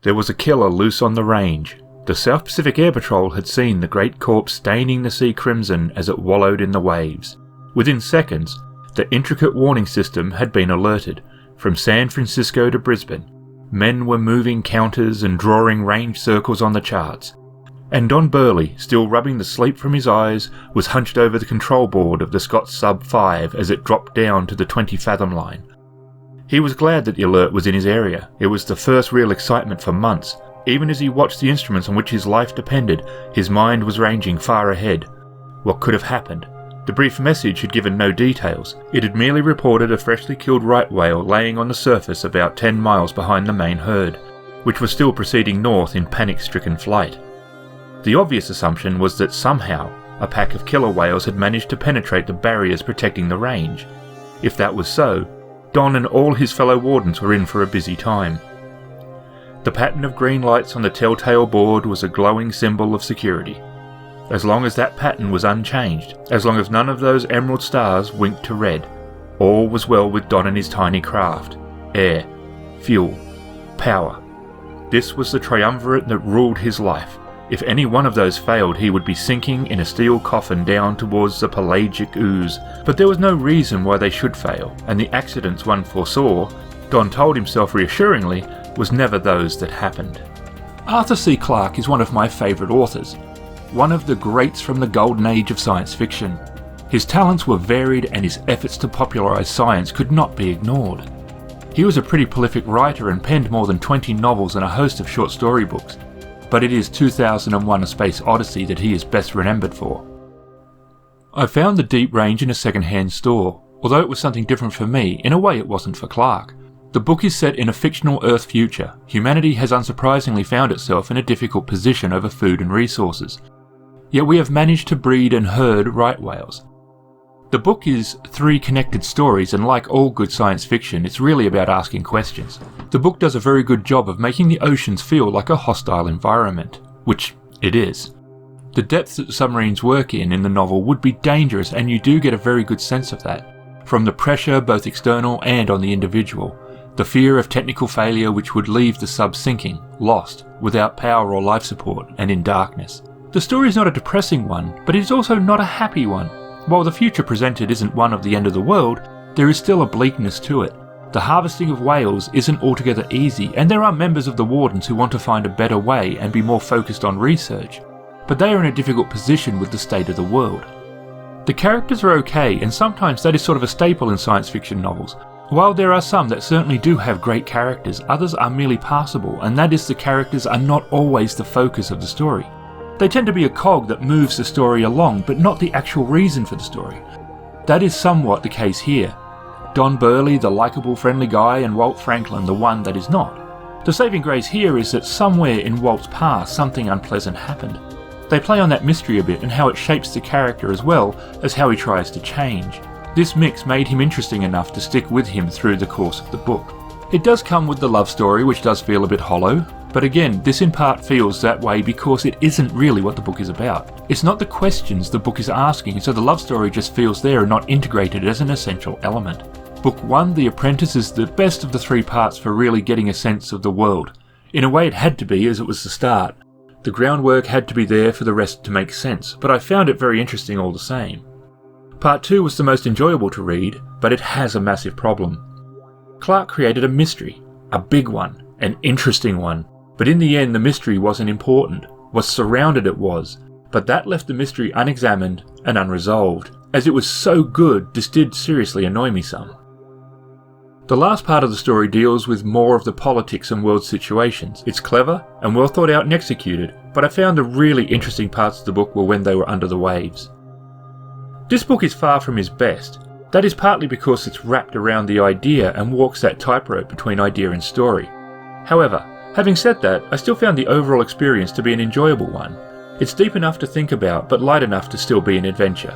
There was a killer loose on the range. The South Pacific Air Patrol had seen the great corpse staining the sea crimson as it wallowed in the waves. Within seconds, the intricate warning system had been alerted. From San Francisco to Brisbane, men were moving counters and drawing range circles on the charts. And Don Burley, still rubbing the sleep from his eyes, was hunched over the control board of the Scott Sub 5 as it dropped down to the 20-fathom line. He was glad that the alert was in his area. It was the first real excitement for months. Even as he watched the instruments on which his life depended, his mind was ranging far ahead. What could have happened? The brief message had given no details. It had merely reported a freshly killed right whale laying on the surface about 10 miles behind the main herd, which was still proceeding north in panic-stricken flight. The obvious assumption was that somehow a pack of killer whales had managed to penetrate the barriers protecting the range. If that was so, Don and all his fellow wardens were in for a busy time. The pattern of green lights on the telltale board was a glowing symbol of security. As long as that pattern was unchanged, as long as none of those emerald stars winked to red, all was well with Don and his tiny craft. Air, fuel, power. This was the triumvirate that ruled his life. If any one of those failed, he would be sinking in a steel coffin down towards the pelagic ooze. But there was no reason why they should fail, and the accidents one foresaw, Don told himself reassuringly, was never those that happened. Arthur C. Clarke is one of my favourite authors, one of the greats from the golden age of science fiction. His talents were varied and his efforts to popularise science could not be ignored. He was a pretty prolific writer and penned more than 20 novels and a host of short story books, but it is 2001: A Space Odyssey that he is best remembered for. I found The Deep Range in a second-hand store. Although it was something different for me, in a way it wasn't for Clarke. The book is set in a fictional Earth future. Humanity has unsurprisingly found itself in a difficult position over food and resources. Yet we have managed to breed and herd right whales. The book is 3 connected stories, and like all good science fiction, it's really about asking questions. The book does a very good job of making the oceans feel like a hostile environment, which it is. The depths that the submarines work in the novel would be dangerous, and you do get a very good sense of that. From the pressure, both external and on the individual. The fear of technical failure which would leave the sub sinking, lost, without power or life support, and in darkness. The story is not a depressing one, but it is also not a happy one. While the future presented isn't one of the end of the world, there is still a bleakness to it. The harvesting of whales isn't altogether easy, and there are members of the Wardens who want to find a better way and be more focused on research, but they are in a difficult position with the state of the world. The characters are okay, and sometimes that is sort of a staple in science fiction novels. While there are some that certainly do have great characters, others are merely passable, and that is the characters are not always the focus of the story. They tend to be a cog that moves the story along, but not the actual reason for the story. That is somewhat the case here. Don Burley, the likeable friendly guy, and Walt Franklin, the one that is not. The saving grace here is that somewhere in Walt's past something unpleasant happened. They play on that mystery a bit and how it shapes the character as well as how he tries to change. This mix made him interesting enough to stick with him through the course of the book. It does come with the love story, which does feel a bit hollow, but again, this in part feels that way because it isn't really what the book is about. It's not the questions the book is asking, so the love story just feels there and not integrated as an essential element. Book 1, The Apprentice, is the best of the 3 parts for really getting a sense of the world. In a way it had to be, as it was the start. The groundwork had to be there for the rest to make sense, but I found it very interesting all the same. Part 2 was the most enjoyable to read, but it has a massive problem. Clarke created a mystery, a big one, an interesting one, but in the end the mystery wasn't important. What surrounded it was, but that left the mystery unexamined and unresolved. As it was so good, this did seriously annoy me some. The last part of the story deals with more of the politics and world situations. It's clever and well thought out and executed, but I found the really interesting parts of the book were when they were under the waves. This book is far from his best. That is partly because it's wrapped around the idea and walks that tightrope between idea and story. However, having said that, I still found the overall experience to be an enjoyable one. It's deep enough to think about, but light enough to still be an adventure.